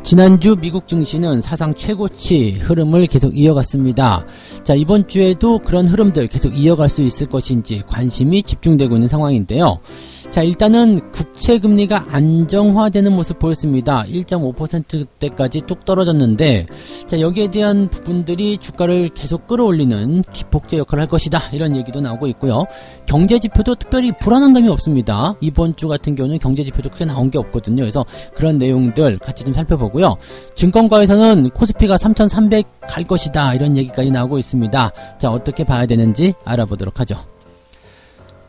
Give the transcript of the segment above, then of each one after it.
지난주 미국 증시는 사상 최고치 흐름을 계속 이어갔습니다. 자, 이번 주에도 그런 흐름들 계속 이어갈 수 있을 것인지 관심이 집중되고 있는 상황인데요. 자, 일단은 국채금리가 안정화되는 모습 보였습니다. 1.5%대까지 뚝 떨어졌는데, 자, 여기에 대한 부분들이 주가를 계속 끌어올리는 기폭제 역할을 할 것이다, 이런 얘기도 나오고 있고요. 경제지표도 특별히 불안한 감이 없습니다. 이번 주 같은 경우는 경제지표도 크게 나온 게 없거든요. 그래서 그런 내용들 같이 좀 살펴보고요. 증권가에서는 코스피가 3,300 갈 것이다, 이런 얘기까지 나오고 있습니다. 자, 어떻게 봐야 되는지 알아보도록 하죠.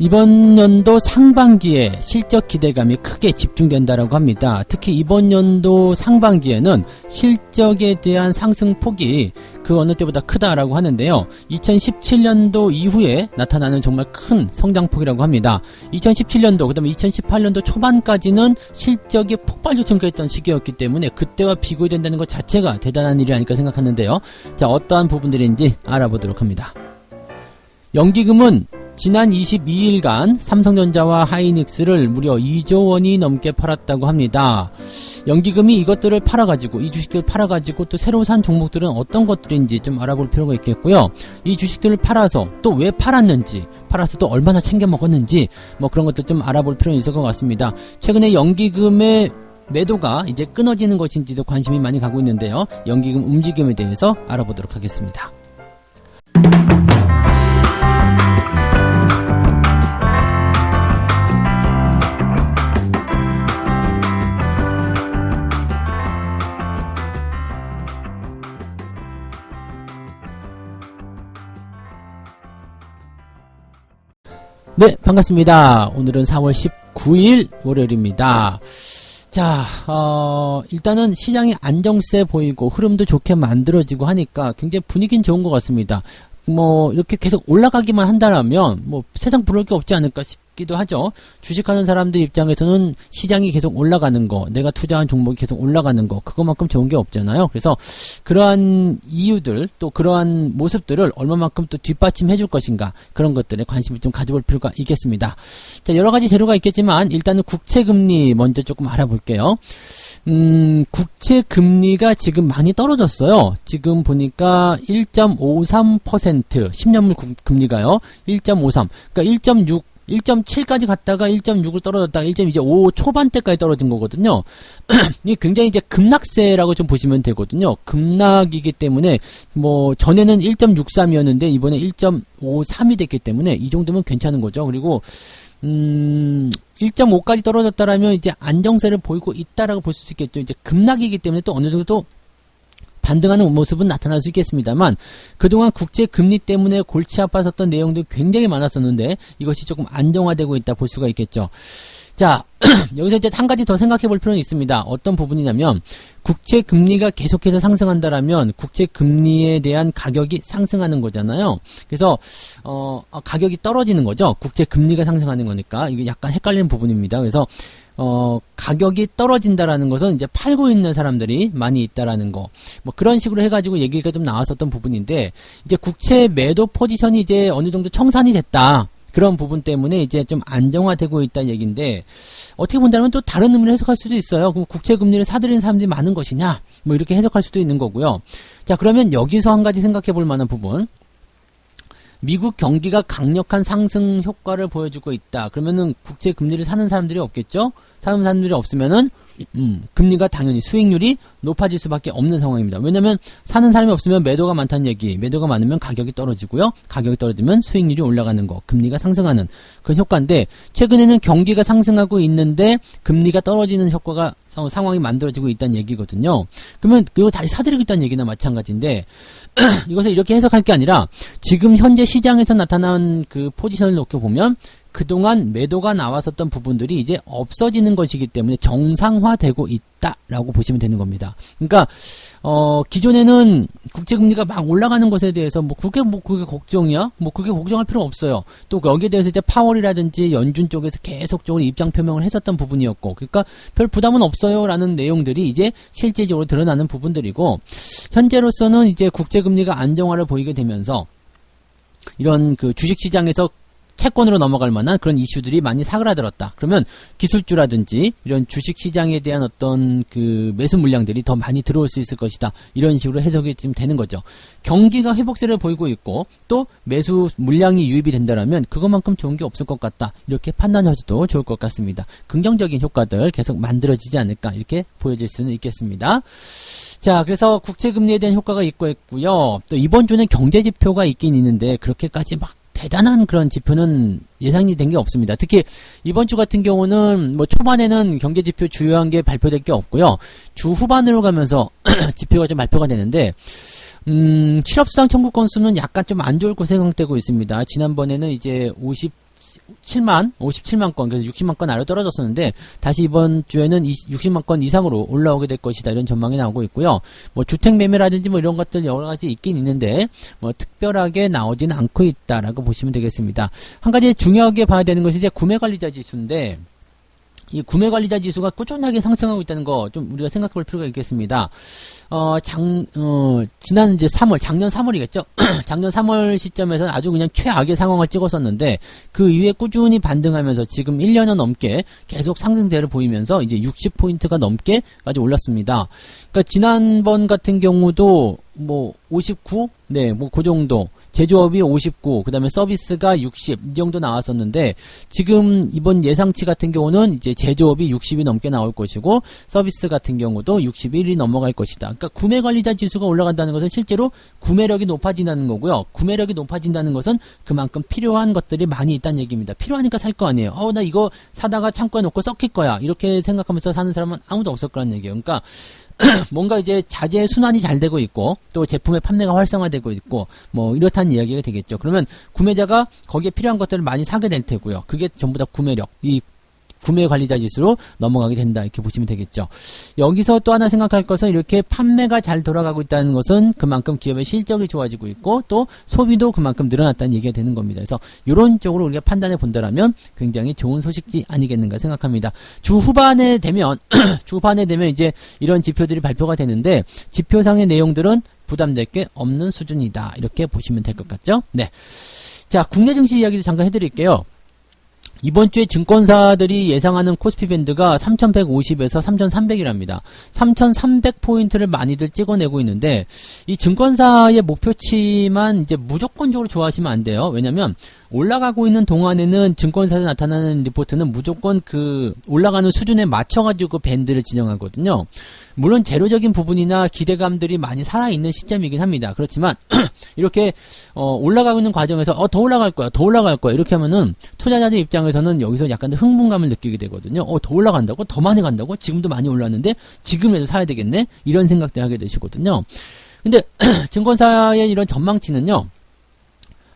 이번 연도 상반기에 실적 기대감이 크게 집중된다라고 합니다. 특히 이번 연도 상반기에는 실적에 대한 상승폭이 그 어느 때보다 크다라고 하는데요. 2017년도 이후에 나타나는 정말 큰 성장폭이라고 합니다. 2017년도, 그 다음에 2018년도 초반까지는 실적이 폭발적으로 증가했던 시기였기 때문에 그때와 비교된다는 것 자체가 대단한 일이 아닐까 생각하는데요. 자, 어떠한 부분들인지 알아보도록 합니다. 연기금은 지난 22일간 삼성전자와 하이닉스를 무려 2조 원이 넘게 팔았다고 합니다. 연기금이 이것들을 팔아가지고, 이 주식들을 팔아가지고 또 새로 산 종목들은 어떤 것들인지 좀 알아볼 필요가 있겠고요. 이 주식들을 팔아서 또 왜 팔았는지, 팔아서 또 얼마나 챙겨 먹었는지, 뭐 그런 것들 좀 알아볼 필요는 있을 것 같습니다. 최근에 연기금의 매도가 이제 끊어지는 것인지도 관심이 많이 가고 있는데요. 연기금 움직임에 대해서 알아보도록 하겠습니다. 네, 반갑습니다. 오늘은 4월 19일 월요일입니다. 자, 일단은 시장이 안정세 보이고 흐름도 좋게 만들어지고 하니까 굉장히 분위기는 좋은 것 같습니다. 뭐 이렇게 계속 올라가기만 한다면 뭐 세상 부러울 게 없지 않을까 싶기도 하죠. 주식하는 사람들 입장에서는 시장이 계속 올라가는 거, 내가 투자한 종목이 계속 올라가는 거, 그것만큼 좋은 게 없잖아요. 그래서 그러한 이유들, 또 그러한 모습들을 얼마만큼 또 뒷받침해 줄 것인가, 그런 것들에 관심을 좀 가져볼 필요가 있겠습니다. 자, 여러 가지 재료가 있겠지만 일단은 국채금리 먼저 조금 알아볼게요. 국채금리가 지금 많이 떨어졌어요. 지금 보니까 1.53%, 10년물 금리가요. 1.53, 그러니까 1.7까지 갔다가 1.6을 떨어졌다가 1.5 초반대까지 떨어진 거거든요. 이게 굉장히 이제 급락세라고 좀 보시면 되거든요. 급락이기 때문에 뭐 전에는 1.63이었는데 이번에 1.53이 됐기 때문에 이 정도면 괜찮은 거죠. 그리고 1.5까지 떨어졌다라면 이제 안정세를 보이고 있다라고 볼 수 있겠죠. 이제 급락이기 때문에 또 어느 정도 반등하는 모습은 나타날 수 있겠습니다만, 그동안 국제 금리 때문에 골치 아팠었던 내용들이 굉장히 많았었는데 이것이 조금 안정화되고 있다 볼 수가 있겠죠. 자, 여기서 이제 한 가지 더 생각해 볼 필요는 있습니다. 어떤 부분이냐면, 국채 금리가 계속해서 상승한다라면 국채 금리에 대한 가격이 상승하는 거잖아요. 그래서 가격이 떨어지는 거죠. 국채 금리가 상승하는 거니까 이게 약간 헷갈리는 부분입니다. 그래서 가격이 떨어진다라는 것은 이제 팔고 있는 사람들이 많이 있다라는 거, 뭐 그런 식으로 해가지고 얘기가 좀 나왔었던 부분인데, 이제 국채 매도 포지션이 이제 어느 정도 청산이 됐다, 그런 부분 때문에 이제 좀 안정화되고 있다는 얘기인데, 어떻게 본다면 또 다른 의미로 해석할 수도 있어요. 그럼 국채금리를 사들이는 사람들이 많은 것이냐, 뭐 이렇게 해석할 수도 있는 거고요. 자, 그러면 여기서 한 가지 생각해 볼 만한 부분, 미국 경기가 강력한 상승 효과를 보여주고 있다. 그러면은 국채 금리를 사는 사람들이 없겠죠? 사는 사람들이 없으면은 금리가 당연히 수익률이 높아질 수밖에 없는 상황입니다. 왜냐면 사는 사람이 없으면 매도가 많다는 얘기, 매도가 많으면 가격이 떨어지고요. 가격이 떨어지면 수익률이 올라가는 거, 금리가 상승하는 그런 효과인데, 최근에는 경기가 상승하고 있는데 금리가 떨어지는 효과가 상황이 만들어지고 있다는 얘기거든요. 그러면 이거 다시 사들이고 있다는 얘기나 마찬가지인데, 이것을 이렇게 해석할 게 아니라 지금 현재 시장에서 나타난 그 포지션을 놓고 보면 그동안 매도가 나왔었던 부분들이 이제 없어지는 것이기 때문에 정상화되고 있다라고 보시면 되는 겁니다. 그러니까 기존에는 국채금리가 막 올라가는 것에 대해서 그게 걱정이야? 그게 걱정할 필요 없어요. 또 여기에 대해서 이제 파월이라든지 연준 쪽에서 계속적으로 입장 표명을 했었던 부분이었고, 그러니까 별 부담은 없어요라는 내용들이 이제 실제적으로 드러나는 부분들이고, 현재로서는 이제 국채금리가 안정화를 보이게 되면서 이런 그 주식시장에서 채권으로 넘어갈 만한 그런 이슈들이 많이 사그라들었다. 그러면 기술주라든지 이런 주식시장에 대한 어떤 그 매수 물량들이 더 많이 들어올 수 있을 것이다. 이런 식으로 해석이 좀 되는 거죠. 경기가 회복세를 보이고 있고 또 매수 물량이 유입이 된다면 그것만큼 좋은 게 없을 것 같다. 이렇게 판단하셔도 좋을 것 같습니다. 긍정적인 효과들 계속 만들어지지 않을까 이렇게 보여질 수는 있겠습니다. 자, 그래서 국채금리에 대한 효과가 있고요. 또 이번 주는 경제지표가 있긴 있는데 그렇게까지 막 대단한 그런 지표는 예상이 된 게 없습니다. 특히 이번 주 같은 경우는 뭐 초반에는 경제지표 주요한 게 발표될 게 없고요. 주 후반으로 가면서 지표가 좀 발표가 되는데 실업수당 청구 건수는 약간 좀 안 좋을 것으로 생각되고 있습니다. 지난번에는 이제 57만 건, 그래서 60만 건 아래로 떨어졌었는데, 다시 이번 주에는 60만 건 이상으로 올라오게 될 것이다. 이런 전망이 나오고 있고요. 뭐, 주택 매매라든지 뭐 이런 것들 여러 가지 있긴 있는데, 뭐, 특별하게 나오지는 않고 있다라고 보시면 되겠습니다. 한 가지 중요하게 봐야 되는 것이 이제 구매관리자 지수인데, 이 구매관리자 지수가 꾸준하게 상승하고 있다는 거 좀 우리가 생각해 볼 필요가 있겠습니다. 지난 이제 작년 3월이겠죠? 작년 3월 시점에서는 아주 그냥 최악의 상황을 찍었었는데, 그 이후에 꾸준히 반등하면서 지금 1년여 넘게 계속 상승세를 보이면서 이제 60포인트가 넘게까지 올랐습니다. 그러니까 지난번 같은 경우도 뭐 59? 네, 뭐 그 정도. 제조업이 59, 그 다음에 서비스가 60, 이 정도 나왔었는데, 지금 이번 예상치 같은 경우는 이제 제조업이 60이 넘게 나올 것이고, 서비스 같은 경우도 61이 넘어갈 것이다. 그러니까 구매관리자 지수가 올라간다는 것은 실제로 구매력이 높아진다는 거고요. 구매력이 높아진다는 것은 그만큼 필요한 것들이 많이 있다는 얘기입니다. 필요하니까 살 거 아니에요. 나 이거 사다가 창고에 놓고 썩힐 거야. 이렇게 생각하면서 사는 사람은 아무도 없을 거라는 얘기예요. 그러니까, 뭔가 이제 자재 순환이 잘 되고 있고 또 제품의 판매가 활성화되고 있고 뭐 이렇다는 이야기가 되겠죠. 그러면 구매자가 거기에 필요한 것들을 많이 사게 될 테고요. 그게 전부 다 구매력, 이 구매 관리자 지수로 넘어가게 된다 이렇게 보시면 되겠죠. 여기서 또 하나 생각할 것은 이렇게 판매가 잘 돌아가고 있다는 것은 그만큼 기업의 실적이 좋아지고 있고 또 소비도 그만큼 늘어났다는 얘기가 되는 겁니다. 그래서 이런 쪽으로 우리가 판단해 본다라면 굉장히 좋은 소식이 아니겠는가 생각합니다. 주 후반에 되면 이제 이런 지표들이 발표가 되는데 지표상의 내용들은 부담될 게 없는 수준이다 이렇게 보시면 될 것 같죠. 네. 자, 국내 증시 이야기도 잠깐 해드릴게요. 이번 주에 증권사들이 예상하는 코스피 밴드가 3150에서 3300이랍니다. 3300포인트를 많이들 찍어내고 있는데, 이 증권사의 목표치만 이제 무조건적으로 좋아하시면 안 돼요. 왜냐면, 올라가고 있는 동안에는 증권사에서 나타나는 리포트는 무조건 그 올라가는 수준에 맞춰가지고 밴드를 진행하거든요. 물론 재료적인 부분이나 기대감들이 많이 살아있는 시점이긴 합니다. 그렇지만 이렇게 올라가고 있는 과정에서 더 올라갈 거야 이렇게 하면은 투자자들 입장에서는 여기서 약간 흥분감을 느끼게 되거든요. 더 올라간다고? 더 많이 간다고? 지금도 많이 올랐는데 지금에도 사야 되겠네? 이런 생각들 하게 되시거든요. 근데 증권사의 이런 전망치는요,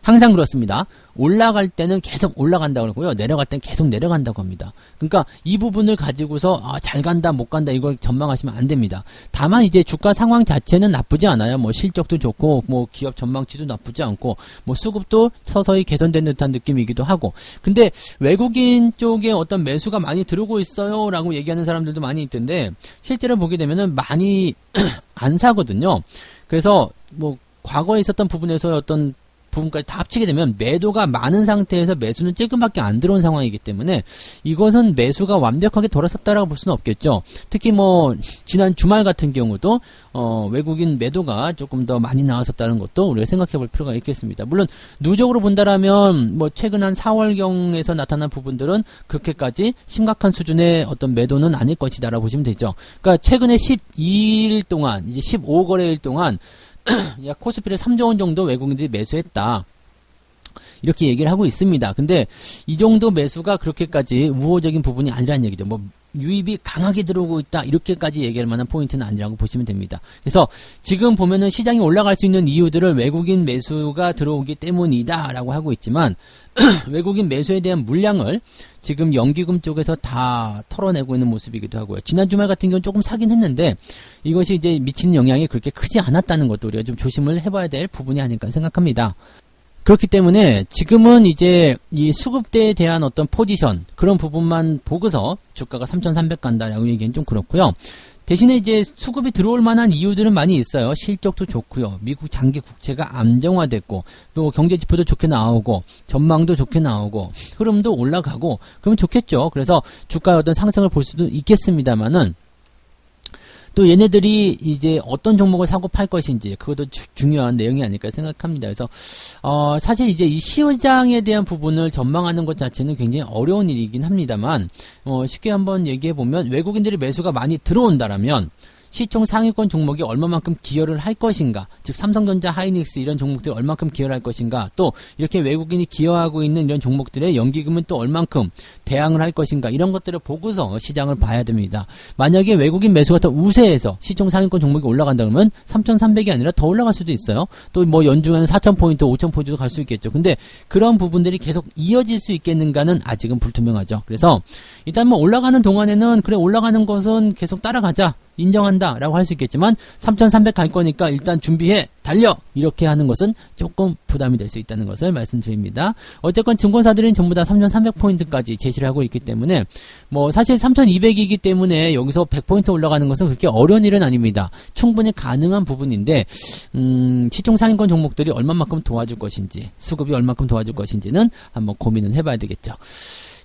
항상 그렇습니다. 올라갈 때는 계속 올라간다고 그러고요. 내려갈 때는 계속 내려간다고 합니다. 그러니까 이 부분을 가지고서 잘 간다 못 간다 이걸 전망하시면 안 됩니다. 다만 이제 주가 상황 자체는 나쁘지 않아요. 뭐 실적도 좋고 뭐 기업 전망치도 나쁘지 않고 뭐 수급도 서서히 개선된 듯한 느낌이기도 하고, 근데 외국인 쪽에 어떤 매수가 많이 들어오고 있어요 라고 얘기하는 사람들도 많이 있던데 실제로 보게 되면은 많이 안 사거든요. 그래서 뭐 과거에 있었던 부분에서 어떤 부분까지 다 합치게 되면 매도가 많은 상태에서 매수는 조금밖에 안 들어온 상황이기 때문에 이것은 매수가 완벽하게 돌아섰다라고 볼 수는 없겠죠. 특히 뭐 지난 주말 같은 경우도 외국인 매도가 조금 더 많이 나왔었다는 것도 우리가 생각해 볼 필요가 있겠습니다. 물론 누적으로 본다라면 뭐 최근 한 4월경에서 나타난 부분들은 그렇게까지 심각한 수준의 어떤 매도는 아닐 것이다라고 보시면 되죠. 그러니까 최근에 12일 동안 이제 15거래일 동안 약 코스피를 3조 원 정도 외국인들이 매수했다. 이렇게 얘기를 하고 있습니다. 근데 이 정도 매수가 그렇게까지 우호적인 부분이 아니라는 얘기죠. 뭐 유입이 강하게 들어오고 있다. 이렇게까지 얘기할 만한 포인트는 아니라고 보시면 됩니다. 그래서 지금 보면은 시장이 올라갈 수 있는 이유들을 외국인 매수가 들어오기 때문이다라고 하고 있지만 외국인 매수에 대한 물량을 지금 연기금 쪽에서 다 털어내고 있는 모습이기도 하고요. 지난 주말 같은 경우는 조금 사긴 했는데 이것이 이제 미치는 영향이 그렇게 크지 않았다는 것도 우리가 좀 조심을 해봐야 될 부분이 아닐까 생각합니다. 그렇기 때문에 지금은 이제 이 수급대에 대한 어떤 포지션 그런 부분만 보고서 주가가 3,300 간다라고 얘기는 좀 그렇고요. 대신에 이제 수급이 들어올 만한 이유들은 많이 있어요. 실적도 좋고요. 미국 장기 국채가 안정화됐고 또 경제 지표도 좋게 나오고 전망도 좋게 나오고 흐름도 올라가고 그러면 좋겠죠. 그래서 주가의 어떤 상승을 볼 수도 있겠습니다만은 또 얘네들이 이제 어떤 종목을 사고 팔 것인지 그것도 중요한 내용이 아닐까 생각합니다. 그래서 사실 이제 이 시장에 대한 부분을 전망하는 것 자체는 굉장히 어려운 일이긴 합니다만 쉽게 한번 얘기해 보면 외국인들의 매수가 많이 들어온다라면 시총 상위권 종목이 얼마만큼 기여를 할 것인가, 즉 삼성전자, 하이닉스 이런 종목들이 얼마만큼 기여를 할 것인가, 또 이렇게 외국인이 기여하고 있는 이런 종목들의 연기금은 또 얼만큼 대항을 할 것인가, 이런 것들을 보고서 시장을 봐야 됩니다. 만약에 외국인 매수가 더 우세해서 시총 상위권 종목이 올라간다 그러면 3,300이 아니라 더 올라갈 수도 있어요. 또 뭐 연중에는 4,000포인트, 5,000포인트도 갈 수 있겠죠. 근데 그런 부분들이 계속 이어질 수 있겠는가는 아직은 불투명하죠. 그래서 일단 뭐 올라가는 동안에는 그래 올라가는 것은 계속 따라가자, 인정한다 라고 할 수 있겠지만 3,300 갈 거니까 일단 준비해, 달려, 이렇게 하는 것은 조금 부담이 될 수 있다는 것을 말씀드립니다. 어쨌건 증권사들은 전부 다 3,300포인트까지 제시를 하고 있기 때문에 뭐 사실 3,200이기 때문에 여기서 100포인트 올라가는 것은 그렇게 어려운 일은 아닙니다. 충분히 가능한 부분인데 시총 상위권 종목들이 얼마만큼 도와줄 것인지, 수급이 얼마만큼 도와줄 것인지는 한번 고민을 해봐야 되겠죠.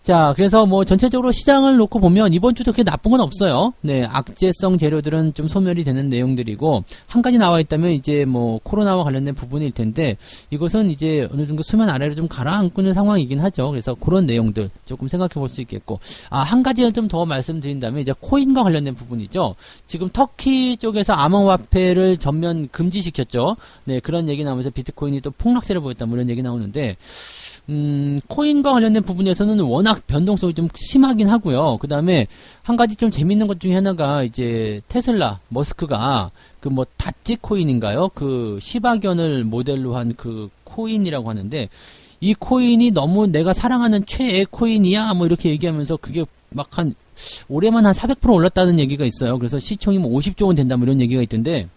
자, 그래서 뭐 전체적으로 시장을 놓고 보면 이번 주도 그렇게 나쁜 건 없어요. 네, 악재성 재료들은 좀 소멸이 되는 내용들이고, 한 가지 나와 있다면 이제 뭐 코로나와 관련된 부분일 텐데, 이것은 이제 어느 정도 수면 아래로 좀 가라앉고 있는 상황이긴 하죠. 그래서 그런 내용들 조금 생각해 볼 수 있겠고, 한 가지를 좀 더 말씀드린다면 이제 코인과 관련된 부분이죠. 지금 터키 쪽에서 암호화폐를 전면 금지시켰죠. 네, 그런 얘기 나오면서 비트코인이 또 폭락세를 보였다, 뭐 이런 얘기 나오는데, 코인과 관련된 부분에서는 워낙 변동성이 좀 심하긴 하고요. 그 다음에 한 가지 좀 재밌는 것 중에 하나가 이제 테슬라, 머스크가 그 뭐 다찌 코인인가요? 그 시바견을 모델로 한 그 코인이라고 하는데, 이 코인이 너무 내가 사랑하는 최애 코인이야, 뭐 이렇게 얘기하면서 그게 막 올해만 한 400% 올랐다는 얘기가 있어요. 그래서 시총이 뭐 50조 원 된다, 뭐 이런 얘기가 있던데,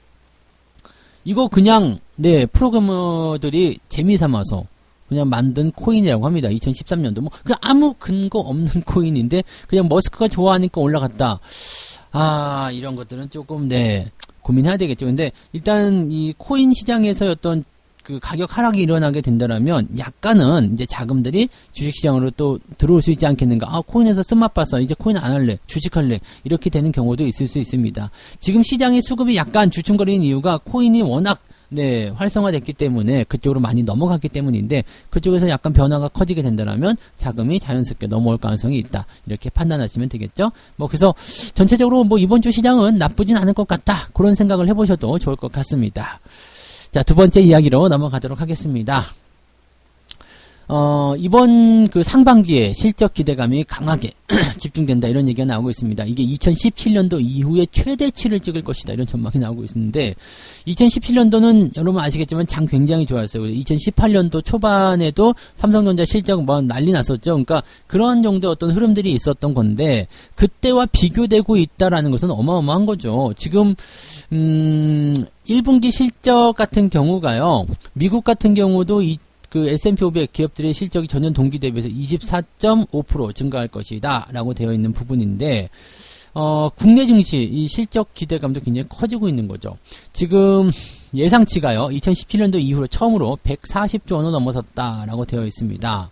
이거 그냥, 네, 프로그래머들이 재미삼아서 그냥 만든 코인이라고 합니다. 2013년도. 뭐, 그냥 아무 근거 없는 코인인데, 그냥 머스크가 좋아하니까 올라갔다. 이런 것들은 조금, 네, 고민해야 되겠죠. 근데, 일단, 이 코인 시장에서 어떤 그 가격 하락이 일어나게 된다라면, 약간은 이제 자금들이 주식시장으로 또 들어올 수 있지 않겠는가. 코인에서 쓴맛 봤어. 이제 코인 안 할래. 주식할래. 이렇게 되는 경우도 있을 수 있습니다. 지금 시장의 수급이 약간 주춤거리는 이유가 코인이 워낙 네, 활성화됐기 때문에 그쪽으로 많이 넘어갔기 때문인데, 그쪽에서 약간 변화가 커지게 된다면 자금이 자연스럽게 넘어올 가능성이 있다, 이렇게 판단하시면 되겠죠. 뭐 그래서 전체적으로 뭐 이번 주 시장은 나쁘진 않을 것 같다, 그런 생각을 해보셔도 좋을 것 같습니다. 자, 두 번째 이야기로 넘어가도록 하겠습니다. 이번 그 상반기에 실적 기대감이 강하게 집중된다, 이런 얘기가 나오고 있습니다. 이게 2017년도 이후에 최대치를 찍을 것이다, 이런 전망이 나오고 있는데, 2017년도는 여러분 아시겠지만 장 굉장히 좋았어요. 2018년도 초반에도 삼성전자 실적 뭐 난리 났었죠. 그러니까 그런 정도의 어떤 흐름들이 있었던 건데, 그때와 비교되고 있다라는 것은 어마어마한 거죠. 지금 1분기 실적 같은 경우가요, 미국 같은 경우도 그 S&P 500 기업들의 실적이 전년 동기 대비해서 24.5% 증가할 것이다 라고 되어 있는 부분인데, 국내 증시 이 실적 기대감도 굉장히 커지고 있는 거죠. 지금 예상치가요, 2017년도 이후로 처음으로 140조 원을 넘어섰다라고 되어 있습니다.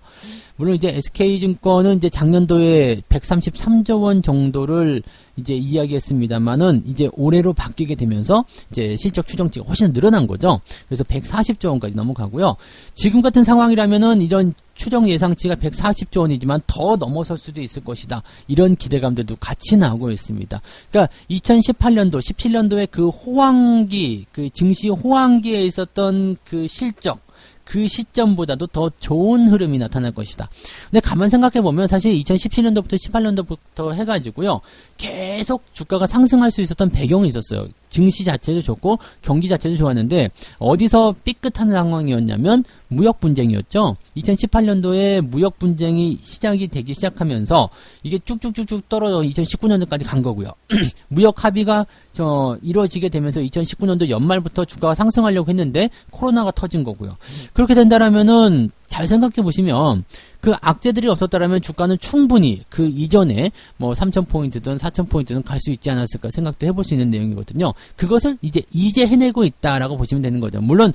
물론 이제 SK증권은 이제 작년도에 133조 원 정도를 이제 이야기했습니다만은, 이제 올해로 바뀌게 되면서 이제 실적 추정치가 훨씬 늘어난 거죠. 그래서 140조 원까지 넘어가고요. 지금 같은 상황이라면은 이런 추정 예상치가 140조 원이지만 더 넘어설 수도 있을 것이다, 이런 기대감들도 같이 나오고 있습니다. 그러니까 2018년도, 17년도에 그 호황기, 그 증시 호황기에 있었던 그 실적, 그 시점보다도 더 좋은 흐름이 나타날 것이다. 근데 가만 생각해보면 사실 2017년도부터 18년도부터 해가지고요, 계속 주가가 상승할 수 있었던 배경이 있었어요. 증시 자체도 좋고 경기 자체도 좋았는데, 어디서 삐끗한 상황이었냐면 무역 분쟁이었죠. 2018년도에 무역 분쟁이 시작이 되기 시작하면서 이게 쭉쭉쭉쭉 떨어져 2019년도까지 간 거고요. 무역 합의가 이루어지게 되면서 2019년도 연말부터 주가가 상승하려고 했는데 코로나가 터진 거고요. 그렇게 된다라면은 잘 생각해 보시면 그 악재들이 없었다라면 주가는 충분히 그 이전에 뭐 3,000포인트든 4,000포인트든 갈 수 있지 않았을까 생각도 해볼 수 있는 내용이거든요. 그것을 이제 해내고 있다라고 보시면 되는 거죠. 물론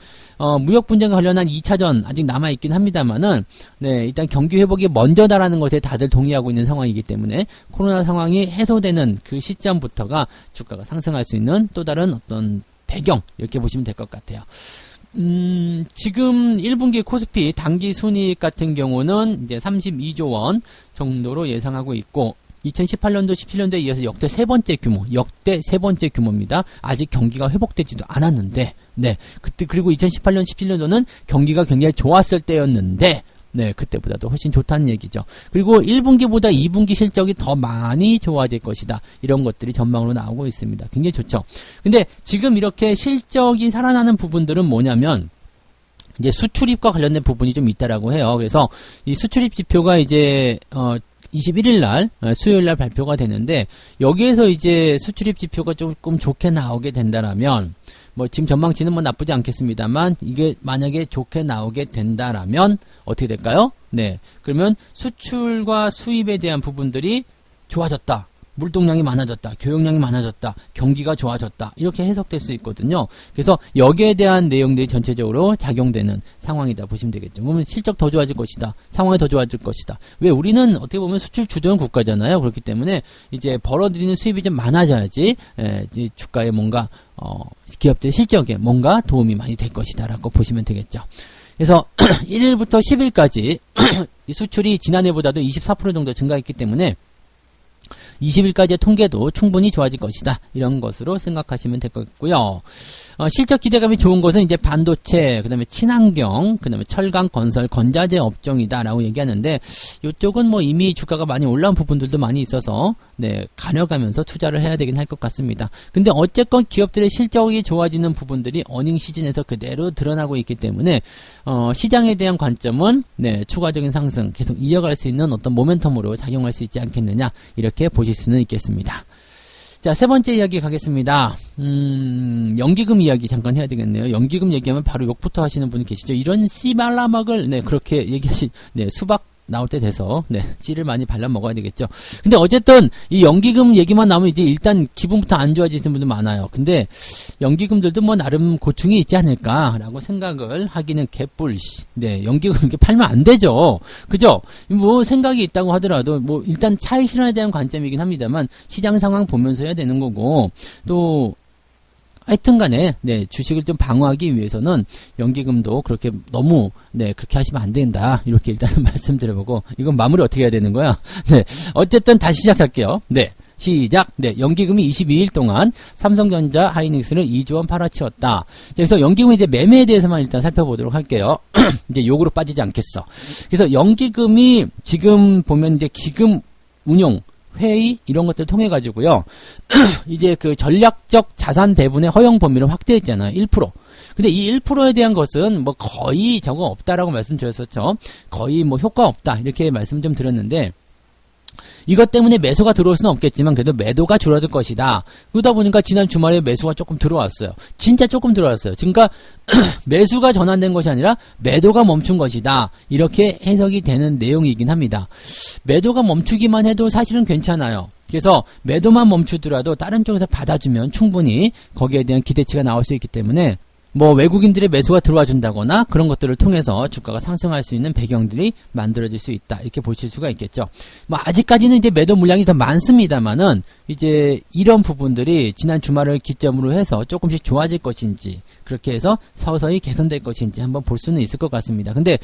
무역 분쟁과 관련한 2차전 아직 남아 있긴 합니다만은 네, 일단 경기 회복이 먼저다라는 것에 다들 동의하고 있는 상황이기 때문에 코로나 상황이 해소되는 그 시점부터가 주가가 상승할 수 있는 또 다른 어떤 배경 이렇게 보시면 될 것 같아요. 지금 1분기 코스피 단기 순이익 같은 경우는 이제 32조 원 정도로 예상하고 있고 2018년도 17년도에 이어서 역대 세 번째 규모입니다. 아직 경기가 회복되지도 않았는데 네, 그때 그리고 2018년 17년도는 경기가 굉장히 좋았을 때였는데 네, 그때보다도 훨씬 좋다는 얘기죠. 그리고 1분기보다 2분기 실적이 더 많이 좋아질 것이다. 이런 것들이 전망으로 나오고 있습니다. 굉장히 좋죠. 근데 지금 이렇게 실적이 살아나는 부분들은 뭐냐면 이제 수출입과 관련된 부분이 좀 있다라고 해요. 그래서 이 수출입 지표가 이제 21일 날 수요일 날 발표가 되는데 여기에서 이제 수출입 지표가 조금 좋게 나오게 된다라면 뭐 지금 전망치는 뭐 나쁘지 않겠습니다만 이게 만약에 좋게 나오게 된다라면 어떻게 될까요? 네, 그러면 수출과 수입에 대한 부분들이 좋아졌다. 물동량이 많아졌다. 교역량이 많아졌다. 경기가 좋아졌다. 이렇게 해석될 수 있거든요. 그래서 여기에 대한 내용들이 전체적으로 작용되는 상황이다 보시면 되겠죠. 그러면 실적 더 좋아질 것이다. 상황이 더 좋아질 것이다. 왜 우리는 어떻게 보면 수출 주도형 국가잖아요. 그렇기 때문에 이제 벌어들이는 수입이 좀 많아져야지 주가에 뭔가 기업들 실적에 뭔가 도움이 많이 될 것이다 라고 보시면 되겠죠. 그래서 1일부터 10일까지 이 수출이 지난해보다도 24% 정도 증가했기 때문에 20일까지의 통계도 충분히 좋아질 것이다. 이런 것으로 생각하시면 될 것 같고요. 실적 기대감이 좋은 것은 이제 반도체, 그 다음에 친환경, 그 다음에 철강, 건설, 건자재 업종이다 라고 얘기하는데 이쪽은 뭐 이미 주가가 많이 올라온 부분들도 많이 있어서 네, 가려가면서 투자를 해야 되긴 할 것 같습니다. 근데 어쨌건 기업들의 실적이 좋아지는 부분들이 어닝 시즌에서 그대로 드러나고 있기 때문에 시장에 대한 관점은 네, 추가적인 상승 계속 이어갈 수 있는 어떤 모멘텀으로 작용할 수 있지 않겠느냐 이렇게 보실 수는 있겠습니다. 자, 세 번째 이야기 가겠습니다. 연기금 이야기 잠깐 해야 되겠네요. 연기금 얘기하면 바로 욕부터 하시는 분이 계시죠. 이런 씨발라먹을, 네, 그렇게 네, 수박 나올 때 돼서, 네, 씨를 많이 발라 먹어야 되겠죠. 근데 어쨌든, 이 연기금 얘기만 나오면 이제 일단 기분부터 안 좋아지시는 분들 많아요. 근데, 연기금들도 뭐 나름 고충이 있지 않을까라고 생각을 하기는 개뿔씨. 네, 연기금 이렇게 팔면 안 되죠. 그죠? 뭐 생각이 있다고 하더라도, 뭐 일단 차익 실현에 대한 관점이긴 합니다만, 시장 상황 보면서 해야 되는 거고, 또, 하여튼 간에, 네, 주식을 좀 방어하기 위해서는 연기금도 그렇게 너무, 네, 그렇게 하시면 안 된다. 이렇게 일단은 말씀드려보고, 이건 마무리 어떻게 해야 되는 거야? 네, 어쨌든 다시 시작할게요. 네, 시작. 네, 연기금이 22일 동안 삼성전자 하이닉스를 2조 원 팔아치웠다. 그래서 연기금의 이제 매매에 대해서만 일단 살펴보도록 할게요. 이제 욕으로 빠지지 않겠어. 그래서 연기금이 지금 보면 이제 기금 운용, 회의 이런 것들을 통해 가지고요. 이제 그 전략적 자산 배분의 허용 범위를 확대했잖아요. 1%. 근데 이 1%에 대한 것은 뭐 거의 저거 없다라고 말씀드렸었죠. 거의 뭐 효과 없다 이렇게 말씀 좀 드렸는데 이것 때문에 매수가 들어올 수는 없겠지만 그래도 매도가 줄어들 것이다. 그러다 보니까 지난 주말에 매수가 조금 들어왔어요. 진짜 조금 들어왔어요. 그러니까 매수가 전환된 것이 아니라 매도가 멈춘 것이다. 이렇게 해석이 되는 내용이긴 합니다. 매도가 멈추기만 해도 사실은 괜찮아요. 그래서 매도만 멈추더라도 다른 쪽에서 받아주면 충분히 거기에 대한 기대치가 나올 수 있기 때문에 뭐 외국인들의 매수가 들어와 준다거나 그런 것들을 통해서 주가가 상승할 수 있는 배경들이 만들어질 수 있다. 이렇게 보실 수가 있겠죠. 뭐 아직까지는 이제 매도 물량이 더 많습니다만은 이제 이런 부분들이 지난 주말을 기점으로 해서 조금씩 좋아질 것인지 그렇게 해서 서서히 개선될 것인지 한번 볼 수는 있을 것 같습니다. 근데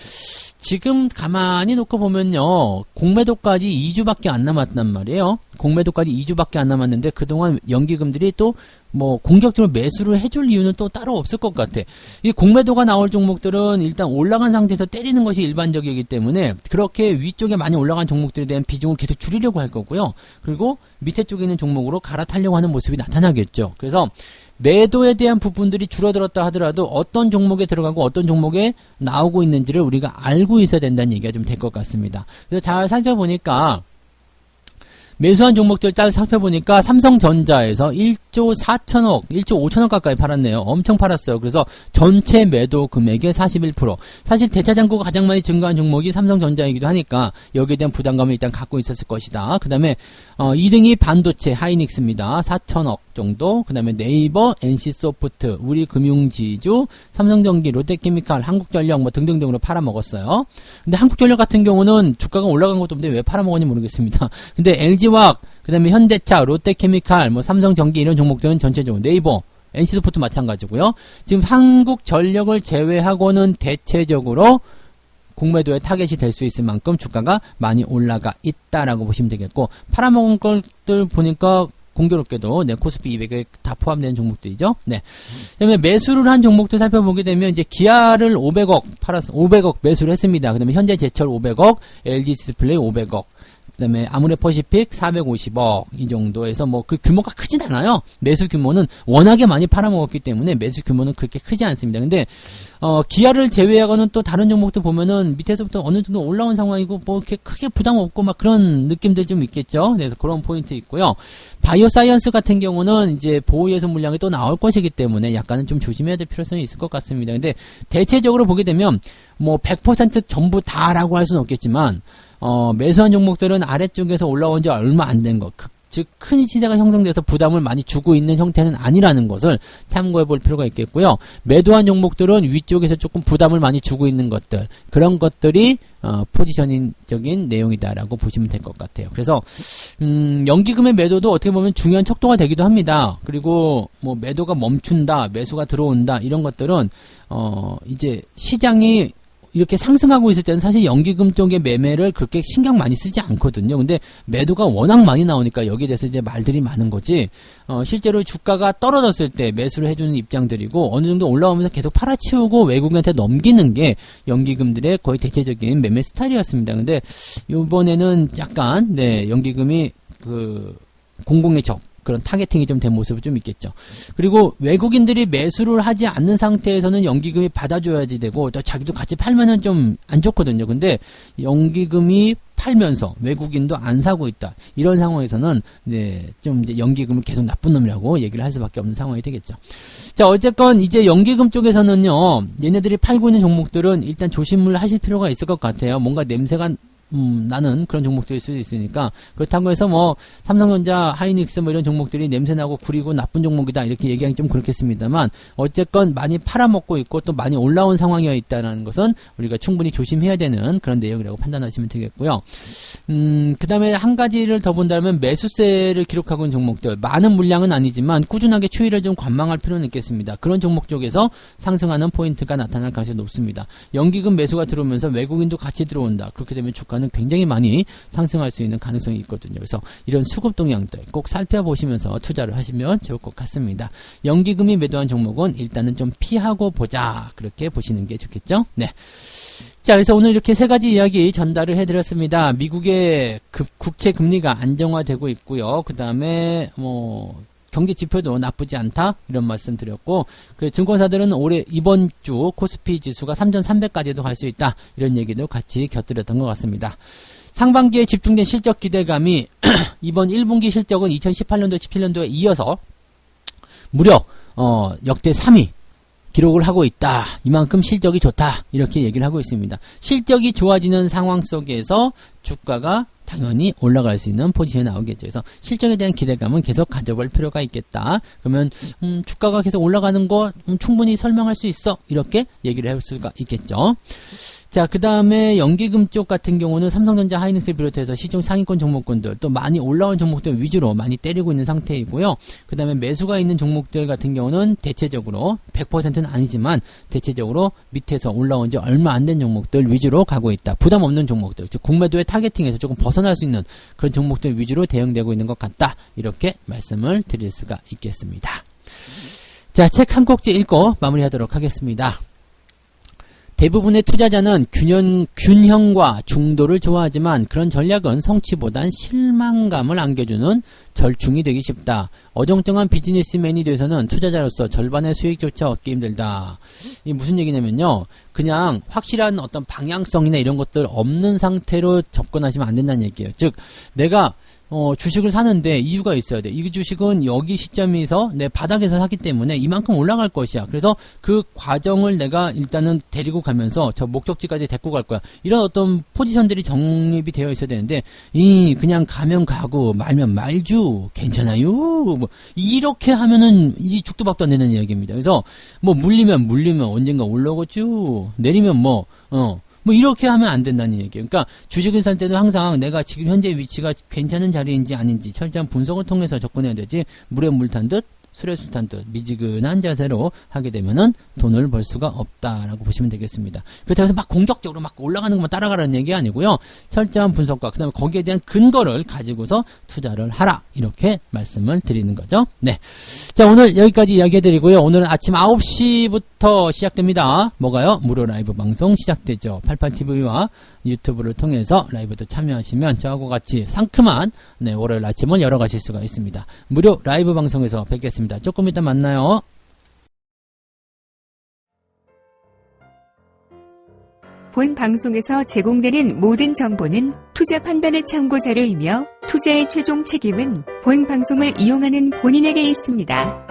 지금 가만히 놓고 보면요. 공매도까지 2주밖에 안 남았단 말이에요. 공매도까지 2주밖에 안 남았는데 그동안 연기금들이 또 뭐 공격적으로 매수를 해줄 이유는 또 따로 없을 것 같아. 이 공매도가 나올 종목들은 일단 올라간 상태에서 때리는 것이 일반적이기 때문에 그렇게 위쪽에 많이 올라간 종목들에 대한 비중을 계속 줄이려고 할 거고요. 그리고 밑에 쪽에 있는 종목으로 갈아타려고 하는 모습이 나타나겠죠. 그래서 매도에 대한 부분들이 줄어들었다 하더라도 어떤 종목에 들어가고 어떤 종목에 나오고 있는지를 우리가 알고 있어야 된다는 얘기가 좀 될 것 같습니다. 그래서 잘 살펴보니까 매수한 종목들 딱 살펴보니까 삼성전자에서 1조 4천억, 1조 5천억 가까이 팔았네요. 엄청 팔았어요. 그래서 전체 매도 금액의 41%. 사실 대차장고가 가장 많이 증가한 종목이 삼성전자이기도 하니까 여기에 대한 부담감을 일단 갖고 있었을 것이다. 그 다음에 2등이 반도체 하이닉스입니다. 4천억 정도. 그 다음에 네이버, NC소프트, 우리금융지주, 삼성전기, 롯데케미칼, 한국전력 뭐 등등등으로 팔아먹었어요. 근데 한국전력 같은 경우는 주가가 올라간 것도 없는데 왜 팔아먹었는지 모르겠습니다. 근데 LG화학, 그 다음에 현대차, 롯데케미칼, 뭐 삼성전기 이런 종목들은 전체적으로 네이버, NC소프트 마찬가지고요. 지금 한국전력을 제외하고는 대체적으로 공매도의 타겟이 될 수 있을 만큼 주가가 많이 올라가 있다라고 보시면 되겠고, 팔아먹은 것들 보니까 공교롭게도 코스피 200에 다 포함된 종목들이죠. 네. 그다음에 매수를 한 종목들 살펴보게 되면 이제 기아를 500억 매수를 했습니다. 그다음에 현대제철 500억, LG디스플레이 500억. 그다음에 아모레퍼시픽 450억 이 정도에서 뭐 그 규모가 크진 않아요. 매수 규모는 워낙에 많이 팔아먹었기 때문에 매수 규모는 그렇게 크지 않습니다. 근데 기아를 제외하고는 또 다른 종목들 보면은 밑에서부터 어느 정도 올라온 상황이고 뭐 이렇게 크게 부담 없고 막 그런 느낌들 좀 있겠죠. 그래서 그런 포인트 있고요. 바이오사이언스 같은 경우는 이제 보호예수 물량이 또 나올 것이기 때문에 약간은 좀 조심해야 될 필요성이 있을 것 같습니다. 근데 대체적으로 보게 되면 뭐 100% 전부 다라고 할 수는 없겠지만 매수한 종목들은 아래쪽에서 올라온 지 얼마 안 된 것, 즉 큰 시세가 형성돼서 부담을 많이 주고 있는 형태는 아니라는 것을 참고해 볼 필요가 있겠고요. 매도한 종목들은 위쪽에서 조금 부담을 많이 주고 있는 것들, 그런 것들이 포지셔닝적인 내용이다라고 보시면 될 것 같아요. 그래서 연기금의 매도도 어떻게 보면 중요한 척도가 되기도 합니다. 그리고 뭐 매도가 멈춘다, 매수가 들어온다 이런 것들은 이제 시장이 이렇게 상승하고 있을 때는 사실 연기금 쪽의 매매를 그렇게 신경 많이 쓰지 않거든요. 근데 매도가 워낙 많이 나오니까 여기에 대해서 이제 말들이 많은 거지, 실제로 주가가 떨어졌을 때 매수를 해주는 입장들이고, 어느 정도 올라오면서 계속 팔아치우고 외국인한테 넘기는 게 연기금들의 거의 대체적인 매매 스타일이었습니다. 근데 이번에는 약간, 연기금이 공공의 적, 그런 타겟팅이 좀 된 모습이 좀 있겠죠. 그리고 외국인들이 매수를 하지 않는 상태에서는 연기금이 받아줘야지 되고, 또 자기도 같이 팔면은 좀 안 좋거든요. 근데 연기금이 팔면서 외국인도 안 사고 있다, 이런 상황에서는 좀 이제 연기금을 계속 나쁜 놈이라고 얘기를 할 수밖에 없는 상황이 되겠죠. 자, 어쨌건 이제 연기금 쪽에서는요, 얘네들이 팔고 있는 종목들은 일단 조심을 하실 필요가 있을 것 같아요. 뭔가 냄새가 나는 그런 종목들일 수도 있으니까. 그렇다고 해서 뭐 삼성전자, 하이닉스 뭐 이런 종목들이 냄새나고 구리고 나쁜 종목이다 이렇게 얘기하기 좀 그렇겠습니다만, 어쨌건 많이 팔아먹고 있고 또 많이 올라온 상황이어 있다는 것은 우리가 충분히 조심해야 되는 그런 내용이라고 판단하시면 되겠고요. 그 다음에 한 가지를 더 본다면 매수세를 기록하고 있는 종목들, 많은 물량은 아니지만 꾸준하게 추이를 좀 관망할 필요는 있겠습니다. 그런 종목 쪽에서 상승하는 포인트가 나타날 가능성이 높습니다. 연기금 매수가 들어오면서 외국인도 같이 들어온다. 그렇게 되면 주가는 굉장히 많이 상승할 수 있는 가능성이 있거든요. 그래서 이런 수급 동향들 꼭 살펴보시면서 투자를 하시면 좋을 것 같습니다. 연기금이 매도한 종목은 일단은 좀 피하고 보자, 그렇게 보시는 게 좋겠죠. 네. 자, 그래서 오늘 이렇게 세 가지 이야기 전달을 해드렸습니다. 미국의 국채 금리가 안정화되고 있고요. 그 다음에 경기 지표도 나쁘지 않다, 이런 말씀 드렸고, 그 증권사들은 이번 주 코스피 지수가 3,300까지도 갈 수 있다, 이런 얘기도 같이 곁들였던 것 같습니다. 상반기에 집중된 실적 기대감이 이번 1분기 실적은 2018년도, 17년도에 이어서 무려 역대 3위 기록을 하고 있다. 이만큼 실적이 좋다, 이렇게 얘기를 하고 있습니다. 실적이 좋아지는 상황 속에서 주가가 당연히 올라갈 수 있는 포지션이 나오겠죠. 그래서 실적에 대한 기대감은 계속 가져볼 필요가 있겠다. 그러면 주가가 계속 올라가는 거 충분히 설명할 수 있어, 이렇게 얘기를 할 수가 있겠죠. 자, 그 다음에 연기금 쪽 같은 경우는 삼성전자, 하이닉스를 비롯해서 시중 상위권 종목군들, 또 많이 올라온 종목들 위주로 많이 때리고 있는 상태이고요. 그 다음에 매수가 있는 종목들 같은 경우는 대체적으로 100%는 아니지만 대체적으로 밑에서 올라온 지 얼마 안 된 종목들 위주로 가고 있다. 부담 없는 종목들, 즉 공매도의 타겟팅에서 조금 벗어날 수 있는 그런 종목들 위주로 대응되고 있는 것 같다, 이렇게 말씀을 드릴 수가 있겠습니다. 자, 책 한 꼭지 읽고 마무리하도록 하겠습니다. 대부분의 투자자는 균형과 중도를 좋아하지만 그런 전략은 성취보단 실망감을 안겨주는 절충이 되기 쉽다. 어정쩡한 비즈니스맨이 돼서는 투자자로서 절반의 수익조차 얻기 힘들다. 이게 무슨 얘기냐면요, 그냥 확실한 어떤 방향성이나 이런 것들 없는 상태로 접근하시면 안 된다는 얘기예요. 즉, 내가 주식을 사는데 이유가 있어야 돼. 이 주식은 여기 시점에서 내 바닥에서 사기 때문에 이만큼 올라갈 것이야. 그래서 그 과정을 내가 일단은 데리고 가면서 저 목적지까지 데리고 갈 거야. 이런 어떤 포지션들이 정립이 되어 있어야 되는데, 그냥 가면 가고 말면 말주 괜찮아요. 뭐 이렇게 하면은 이 죽도 밥도 안 되는 이야기입니다. 그래서 뭐 물리면 언젠가 올라오겠죠. 내리면 뭐 이렇게 하면 안 된다는 얘기예요. 그러니까 주식을 살 때도 항상 내가 지금 현재 위치가 괜찮은 자리인지 아닌지 철저한 분석을 통해서 접근해야 되지, 물에 물 탄 듯 술에 술 탄 듯 미지근한 자세로 하게 되면은 돈을 벌 수가 없다라고 보시면 되겠습니다. 그렇다고 해서 막 공격적으로 막 올라가는 것만 따라가라는 얘기 아니고요. 철저한 분석과 그다음에 거기에 대한 근거를 가지고서 투자를 하라, 이렇게 말씀을 드리는 거죠. 네. 자, 오늘 여기까지 이야기해드리고요. 오늘은 아침 9시부터 시작됩니다. 뭐가요? 무료 라이브 방송 시작되죠. 88TV와 유튜브를 통해서 라이브도 참여하시면 저하고 같이 상큼한 월요일 아침을 열어가실 수가 있습니다. 무료 라이브 방송에서 뵙겠습니다. 조금 이따 만나요. 본 방송에서 제공되는 모든 정보는 투자 판단의 참고 자료이며 투자의 최종 책임은 본 방송을 이용하는 본인에게 있습니다.